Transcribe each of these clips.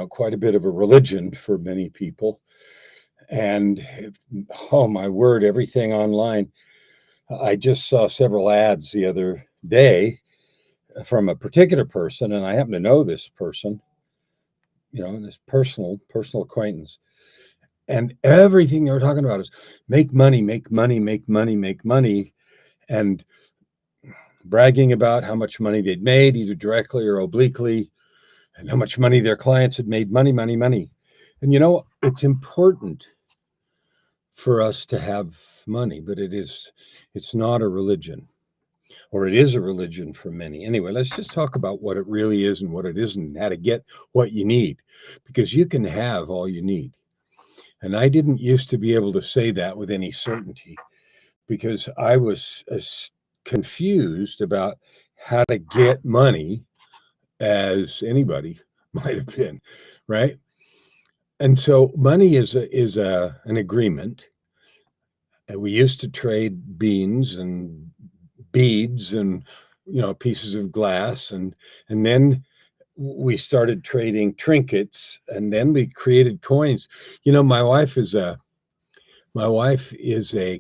quite a bit of a religion for many people. And oh my word, everything online. I just saw several ads the other day from a particular person, and I happen to know this person, this personal acquaintance. And everything they were talking about is make money, make money, make money, make money, and bragging about how much money they'd made, either directly or obliquely, and how much money their clients had made. Money, money, money. And it's important for us to have money, but it's not a religion, or it is a religion for many. Anyway, let's just talk about what it really is and what it isn't, and how to get what you need, because you can have all you need. And I didn't used to be able to say that with any certainty, because I was as confused about how to get money as anybody might have been, right? And so money is an agreement. And we used to trade beans and beads and pieces of glass, and then we started trading trinkets, and then we created coins. My wife is a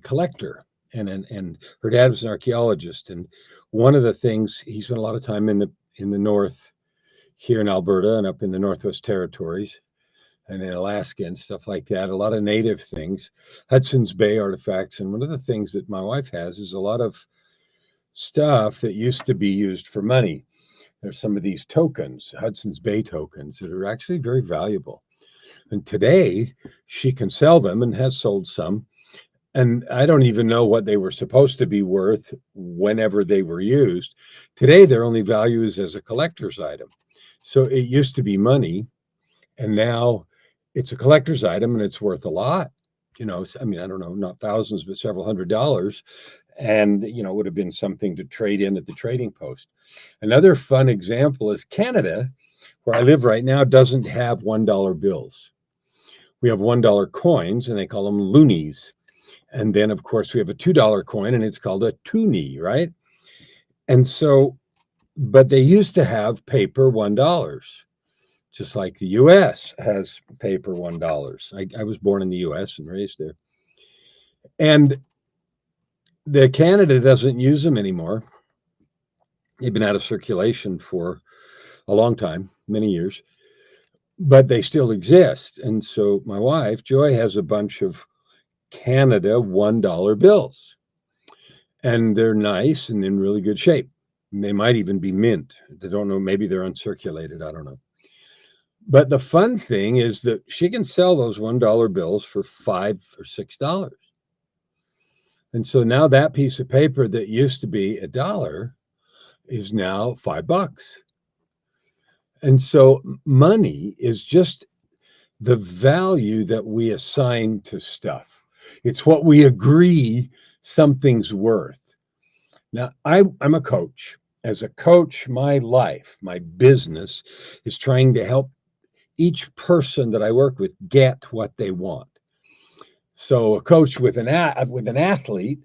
collector, and her dad was an archaeologist, and one of the things, he spent a lot of time in the north here in Alberta and up in the Northwest Territories and in Alaska and stuff like that, a lot of native things, Hudson's Bay artifacts. And one of the things that my wife has is a lot of stuff that used to be used for money. There's some of these tokens, Hudson's Bay tokens, that are actually very valuable. And today she can sell them and has sold some. And I don't even know what they were supposed to be worth whenever they were used. Today, their only value is as a collector's item. So it used to be money, and now it's a collector's item, and it's worth a lot. I mean, I don't know, not thousands, but several $100s. And, it would have been something to trade in at the trading post. Another fun example is Canada, where I live right now, doesn't have $1 bills. We have $1 coins, and they call them loonies. And then, of course, we have a $2 coin, and it's called a toonie, right? And so, but they used to have paper $1, just like the U.S. has paper $1. I was born in the U.S. and raised there. And the Canada doesn't use them anymore. They've been out of circulation for a long time, many years, but they still exist. And so my wife, Joy, has a bunch of Canada $1 bills, and they're nice and in really good shape. They might even be mint. I don't know. Maybe they're uncirculated. I don't know. But the fun thing is that she can sell those $1 bills for $5 or $6. And so now that piece of paper that used to be $1 is now $5. And so money is just the value that we assign to stuff. It's what we agree something's worth. Now, I'm a coach. As a coach, my life, my business is trying to help each person that I work with get what they want. So a coach with an athlete,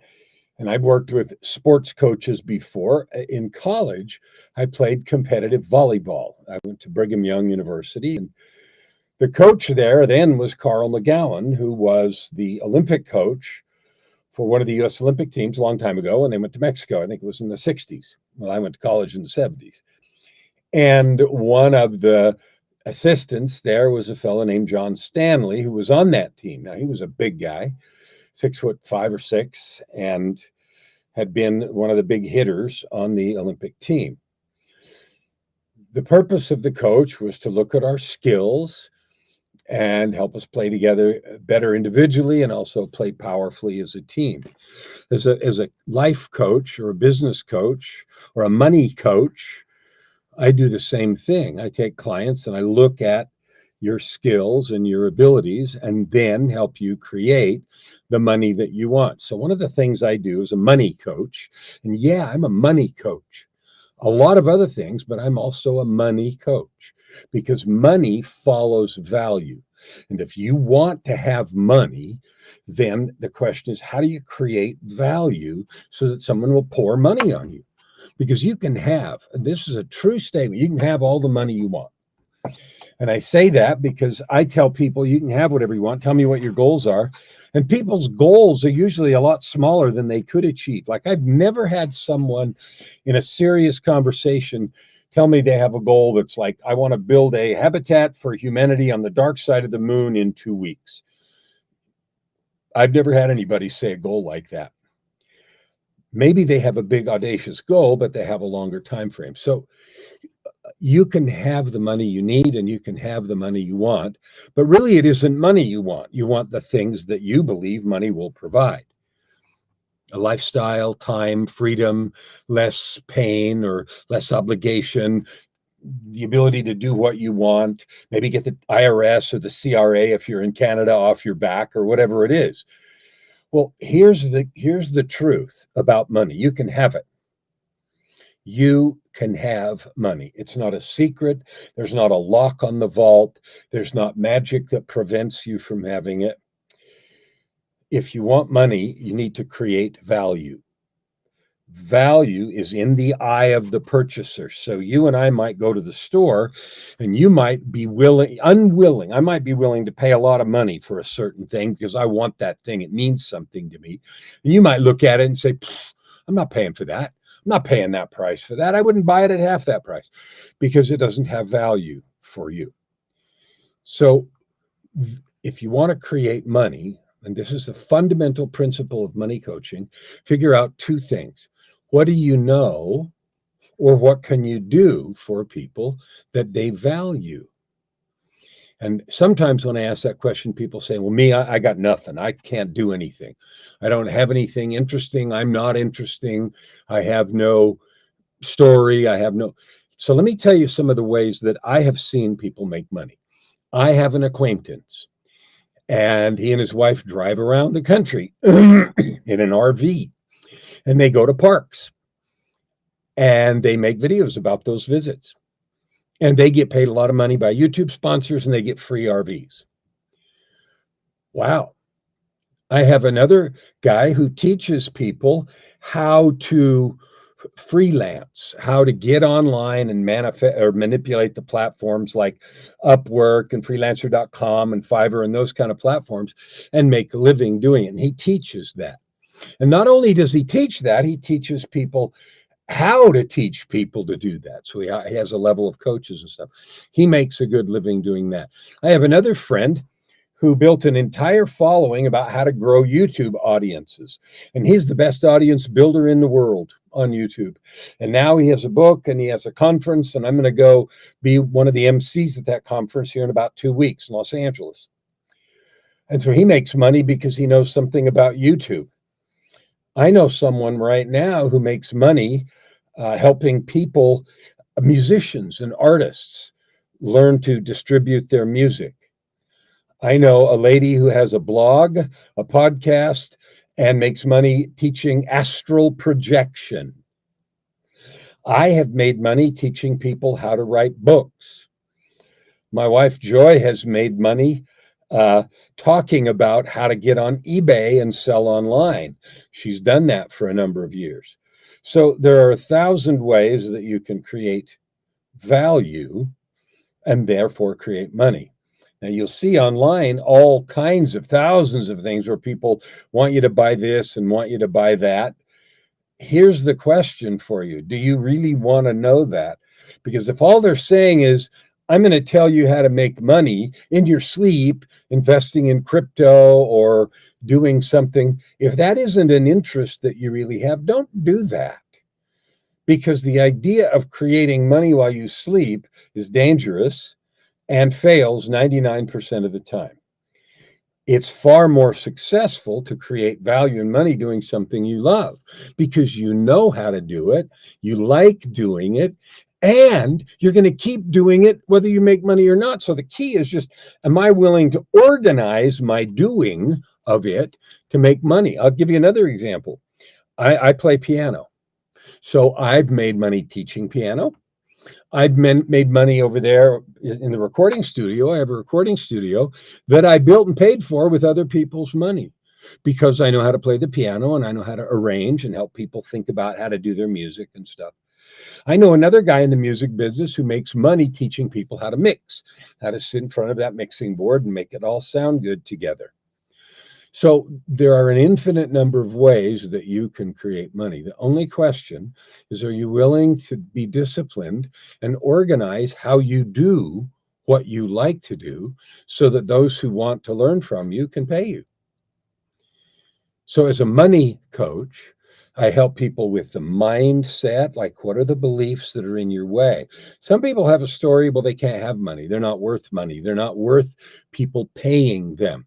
and I've worked with sports coaches before. In college, I played competitive volleyball. I went to Brigham Young University, and the coach there then was Carl McGowan, who was the Olympic coach for one of the U.S. Olympic teams a long time ago, and they went to Mexico. I think it was in the 60s. Well, I went to college in the 70s. And one of the assistants there was a fellow named John Stanley, who was on that team. Now, he was a big guy, 6'5" or 6", and had been one of the big hitters on the Olympic team. The purpose of the coach was to look at our skills and help us play together better individually and also play powerfully as a team. As a life coach or a business coach or a money coach, I do the same thing. I take clients and I look at your skills and your abilities and then help you create the money that you want. So one of the things I do as a money coach, and yeah, I'm a money coach, a lot of other things, but I'm also a money coach because money follows value. And if you want to have money, then the question is, how do you create value so that someone will pour money on you? Because you can have, this is a true statement, you can have all the money you want. And I say that because I tell people you can have whatever you want. Tell me what your goals are. And people's goals are usually a lot smaller than they could achieve. Like, I've never had someone in a serious conversation tell me they have a goal that's like, I want to build a habitat for humanity on the dark side of the moon in 2 weeks. I've never had anybody say a goal like that. Maybe they have a big audacious goal, but they have a longer time frame. So you can have the money you need and you can have the money you want, but really it isn't money you want. You want the things that you believe money will provide: a lifestyle, time, freedom, less pain or less obligation, the ability to do what you want, maybe get the IRS or the CRA if you're in Canada off your back, or whatever it is. Well, here's the truth about money. You can have it. You can have money. It's not a secret. There's not a lock on the vault. There's not magic that prevents you from having it. If you want money, you need to create value. Value is in the eye of the purchaser. So you and I might go to the store and you might be unwilling. I might be willing to pay a lot of money for a certain thing because I want that thing. It means something to me. And you might look at it and say, I'm not paying for that. I'm not paying that price for that. I wouldn't buy it at half that price because it doesn't have value for you. So if you want to create money, and this is the fundamental principle of money coaching, figure out two things. What do you know, or what can you do for people that they value? And sometimes when I ask that question, people say, well, me, I got nothing. I can't do anything. I don't have anything interesting. I'm not interesting. I have no story. So let me tell you some of the ways that I have seen people make money. I have an acquaintance, and he and his wife drive around the country in an RV, and they go to parks, and they make videos about those visits. And they get paid a lot of money by YouTube sponsors, and they get free RVs. Wow. I have another guy who teaches people how to freelance, how to get online and manipulate the platforms like Upwork and freelancer.com and Fiverr and those kind of platforms and make a living doing it. And he teaches that. And not only does he teach that, he teaches people how to teach people to do that. So he has a level of coaches and stuff. He makes a good living doing that. I have another friend who built an entire following about how to grow YouTube audiences. And he's the best audience builder in the world on YouTube. And now he has a book and he has a conference, and I'm going to go be one of the MCs at that conference here in about 2 weeks in Los Angeles. And so he makes money because he knows something about YouTube. I know someone right now who makes money helping people, musicians and artists, learn to distribute their music. I know a lady who has a blog, a podcast, and makes money teaching astral projection. I have made money teaching people how to write books. My wife, Joy, has made money talking about how to get on eBay and sell online. She's done that for a number of years. So there are 1,000 ways that you can create value and therefore create money. Now, you'll see online all kinds of thousands of things where people want you to buy this and want you to buy that. Here's the question for you. Do you really want to know that? Because if all they're saying is, I'm going to tell you how to make money in your sleep, investing in crypto or doing something, if that isn't an interest that you really have, don't do that. Because the idea of creating money while you sleep is dangerous and fails 99% of the time. It's far more successful to create value and money doing something you love because you know how to do it, you like doing it, and you're going to keep doing it whether you make money or not. So the key is just, am I willing to organize my doing of it to make money? I'll give you another example. I play piano. So I've made money teaching piano. I've made money over there in the recording studio. I have a recording studio that I built and paid for with other people's money because I know how to play the piano and I know how to arrange and help people think about how to do their music and stuff. I know another guy in the music business who makes money teaching people how to mix, how to sit in front of that mixing board and make it all sound good together. So there are an infinite number of ways that you can create money. The only question is, are you willing to be disciplined and organize how you do what you like to do so that those who want to learn from you can pay you? So as a money coach, I help people with the mindset, like what are the beliefs that are in your way? Some people have a story, well, they can't have money. They're not worth money. They're not worth people paying them.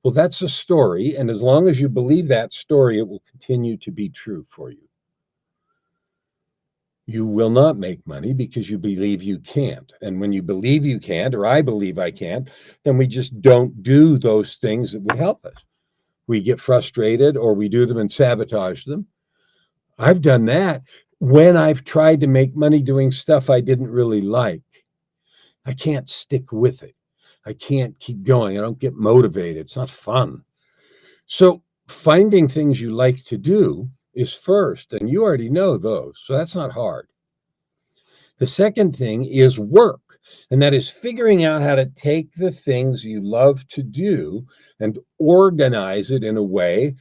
Well, that's a story. And as long as you believe that story, it will continue to be true for you. You will not make money because you believe you can't. And when you believe you can't, or I believe I can't, then we just don't do those things that would help us. We get frustrated or we do them and sabotage them. I've done that when I've tried to make money doing stuff I didn't really like. I can't stick with it. I can't keep going. I don't get motivated. It's not fun. So finding things you like to do is first, and you already know those. So that's not hard. The second thing is work, and that is figuring out how to take the things you love to do and organize it in a way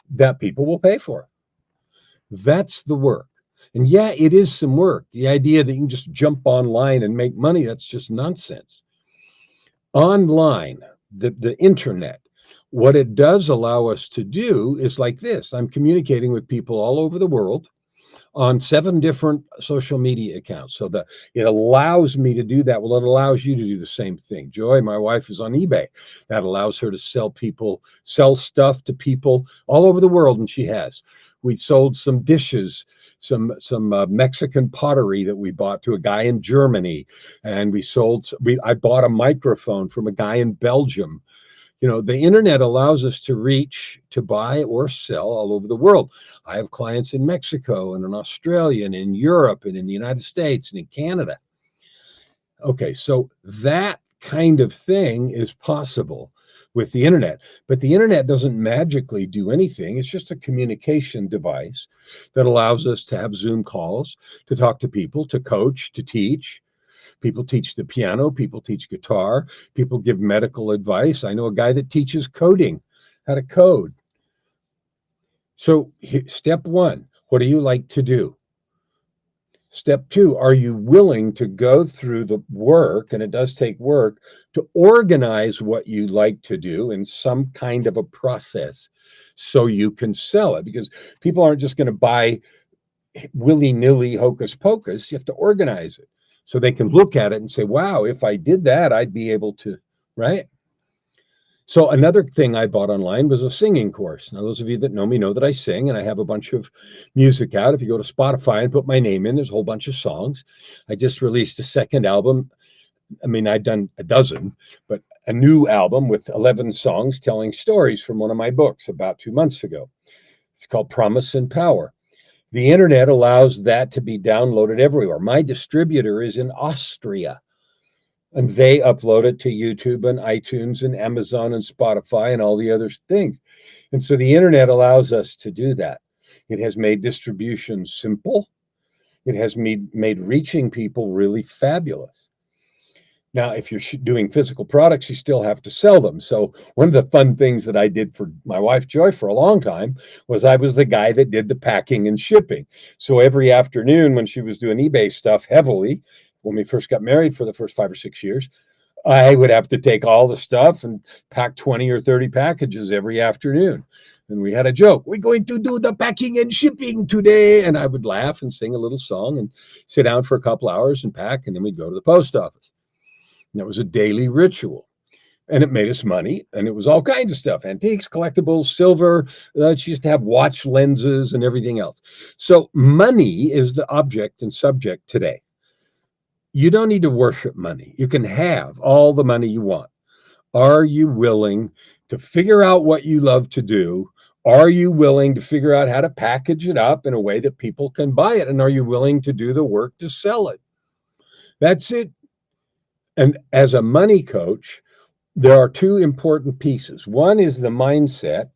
that people will pay for. That's the work. And yeah, it is some work. The idea that you can just jump online and make money, that's just nonsense. Online, the internet, what it does allow us to do is like this. I'm communicating with people all over the world on 7 different social media accounts. So that it allows me to do that. Well, it allows you to do the same thing. Joy, my wife, is on eBay. That allows her to sell stuff to people all over the world, and she has. We sold some dishes, some Mexican pottery that we bought to a guy in Germany, and I bought a microphone from a guy in Belgium. The internet allows us to reach, to buy or sell all over the world. I have clients in Mexico and in Australia and in Europe and in the United States and in Canada. Okay, so that kind of thing is possible with the internet, but the internet doesn't magically do anything. It's just a communication device that allows us to have Zoom calls, to talk to people, to coach, to teach. People teach the piano, people teach guitar, people give medical advice. I know a guy that teaches coding, how to code. So step 1, what do you like to do? Step 2, are you willing to go through the work, and it does take work, to organize what you like to do in some kind of a process so you can sell it? Because people aren't just going to buy willy-nilly hocus pocus. You have to organize it so they can look at it and say, wow, if I did that, I'd be able to, right? So another thing I bought online was a singing course. Now, those of you that know me know that I sing, and I have a bunch of music out. If you go to Spotify and put my name in, there's a whole bunch of songs. I just released a second album. I mean, I'd done a dozen, but a new album with 11 songs telling stories from one of my books about 2 months ago. It's called Promise and Power. The internet allows that to be downloaded everywhere. My distributor is in Austria, and they upload it to YouTube and iTunes and Amazon and Spotify and all the other things. And so the internet allows us to do that. It has made distribution simple. It has made reaching people really fabulous. Now, if you're doing physical products, you still have to sell them. So one of the fun things that I did for my wife, Joy, for a long time was I was the guy that did the packing and shipping. So every afternoon when she was doing eBay stuff heavily, when we first got married for the first 5 or 6 years, I would have to take all the stuff and pack 20 or 30 packages every afternoon. And we had a joke, we're going to do the packing and shipping today. And I would laugh and sing a little song and sit down for a couple hours and pack, and then we'd go to the post office. And it was a daily ritual. And it made us money. And it was all kinds of stuff, antiques, collectibles, silver. She used to have watch lenses and everything else. So money is the object and subject today. You don't need to worship money. You can have all the money you want. Are you willing to figure out what you love to do? Are you willing to figure out how to package it up in a way that people can buy it? And are you willing to do the work to sell it? That's it. And as a money coach, there are 2 important pieces. One is the mindset,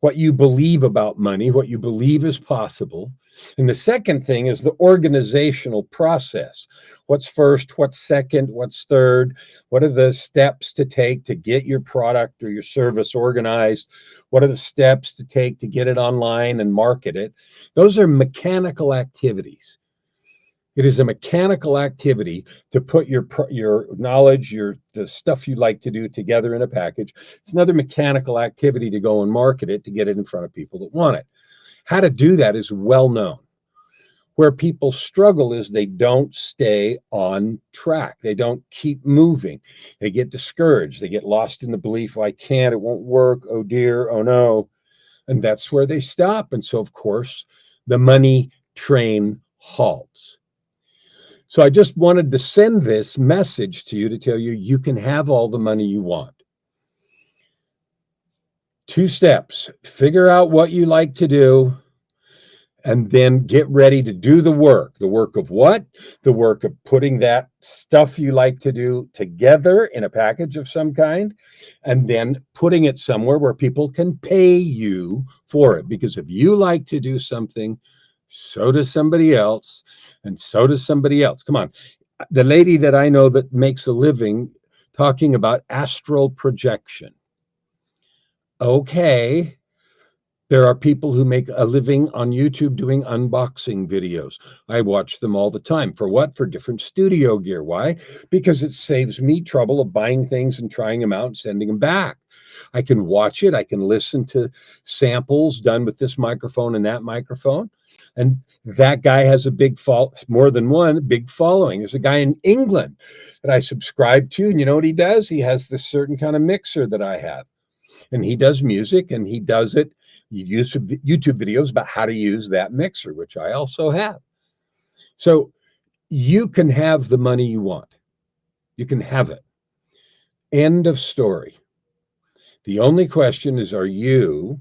what you believe about money, what you believe is possible. And the second thing is the organizational process. What's first? What's second? What's third? What are the steps to take to get your product or your service organized? What are the steps to take to get it online and market it? Those are mechanical activities. It is a mechanical activity to put your knowledge, the stuff you like to do together in a package. It's another mechanical activity to go and market it, to get it in front of people that want it. How to do that is well known. Where people struggle is they don't stay on track. They don't keep moving. They get discouraged. They get lost in the belief, oh, I can't, it won't work, oh dear, oh no. And that's where they stop. And so, of course, the money train halts. So I just wanted to send this message to you to tell you you can have all the money you want. 2 steps: figure out what you like to do, and then get ready to do the work. The work of what? The work of putting that stuff you like to do together in a package of some kind, and then putting it somewhere where people can pay you for it. Because if you like to do something, so does somebody else, and so does somebody else. Come on. The lady that I know that makes a living talking about astral projection. Okay. There are people who make a living on YouTube doing unboxing videos. I watch them all the time. For what? For different studio gear. Why? Because it saves me trouble of buying things and trying them out and sending them back. I can watch it. I can listen to samples done with this microphone and that microphone. And that guy has a more than one big following. There's a guy in England that I subscribe to. And you know what he does? He has this certain kind of mixer that I have. And he does music, and he does it. You use YouTube videos about how to use that mixer, which I also have. So you can have the money you want. You can have it. End of story. The only question is, are you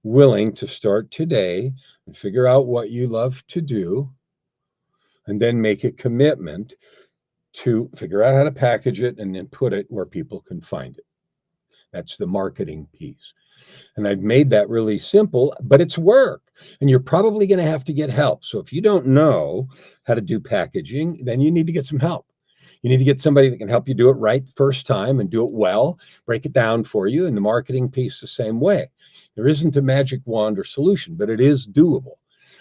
willing to start today and figure out what you love to do, and then make a commitment to figure out how to package it and then put it where people can find it? That's the marketing piece. And I've made that really simple, but it's work. And you're probably going to have to get help. So if you don't know how to do packaging, then you need to get some help. You need to get somebody that can help you do it right first time and do it well, break it down for you. And the marketing piece the same way. There isn't a magic wand or solution, but it is doable.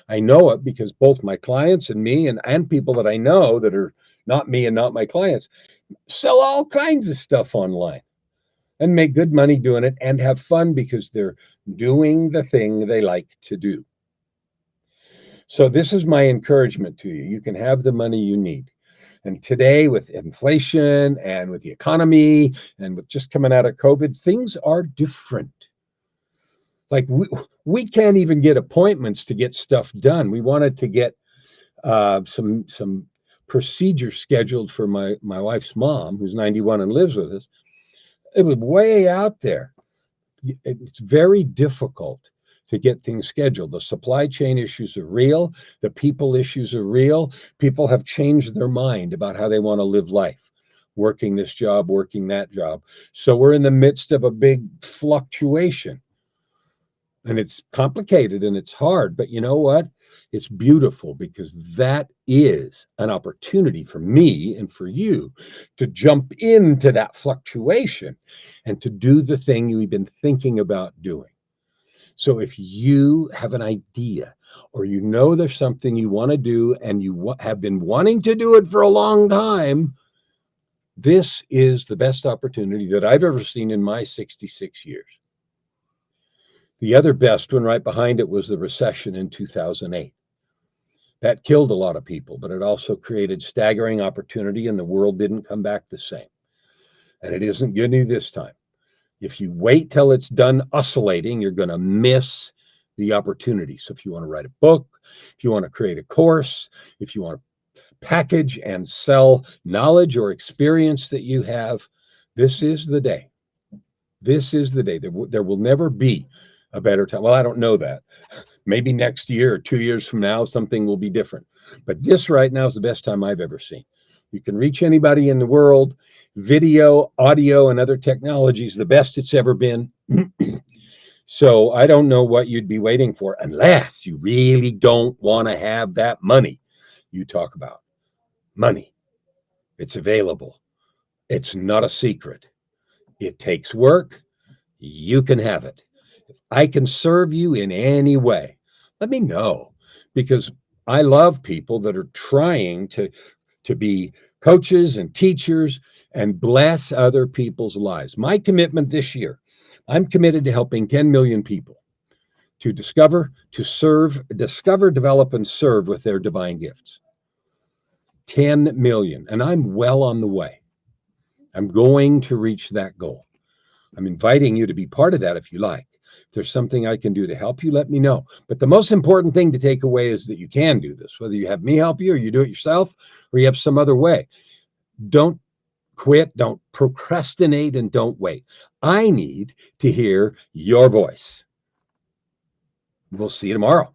I know it because both my clients and me and people that I know that are not me and not my clients sell all kinds of stuff online and make good money doing it and have fun because they're doing the thing they like to do. So this is my encouragement to you. You can have the money you need. And today, with inflation and with the economy and with just coming out of COVID, things are different. Like we can't even get appointments to get stuff done. We wanted to get some procedure scheduled for my wife's mom, who's 91 and lives with us. It was way out there. It's very difficult to get things scheduled. The supply chain issues are real. The people issues are real. People have changed their mind about how they want to live life, working this job, working that job. So we're in the midst of a big fluctuation. And it's complicated and it's hard. But you know what? It's beautiful, because that is an opportunity for me and for you to jump into that fluctuation and to do the thing you've been thinking about doing. So if you have an idea, or you know there's something you want to do and you have been wanting to do it for a long time, this is the best opportunity that I've ever seen in my 66 years. The other best one right behind it was the recession in 2008. That killed a lot of people, but it also created staggering opportunity, and the world didn't come back the same. And it isn't going to this time. If you wait till it's done oscillating, you're going to miss the opportunity. So if you want to write a book, if you want to create a course, if you want to package and sell knowledge or experience that you have, this is the day. This is the day. There will never be a better time. Well, I don't know that. Maybe next year or 2 years from now, something will be different. But this right now is the best time I've ever seen. You can reach anybody in the world. Video, audio, and other technologies, the best it's ever been. So I don't know what you'd be waiting for unless you really don't want to have that money you talk about. Money. It's available. It's not a secret. It takes work. You can have it. If I can serve you in any way, let me know, because I love people that are trying to be coaches and teachers and bless other people's lives. My commitment this year, I'm committed to helping 10 million people to discover, to serve, discover, develop, and serve with their divine gifts. 10 million. And I'm well on the way. I'm going to reach that goal. I'm inviting you to be part of that if you like. If there's something I can do to help you, let me know. But the most important thing to take away is that you can do this, whether you have me help you or you do it yourself or you have some other way. Don't quit, don't procrastinate, and don't wait. I need to hear your voice. We'll see you tomorrow.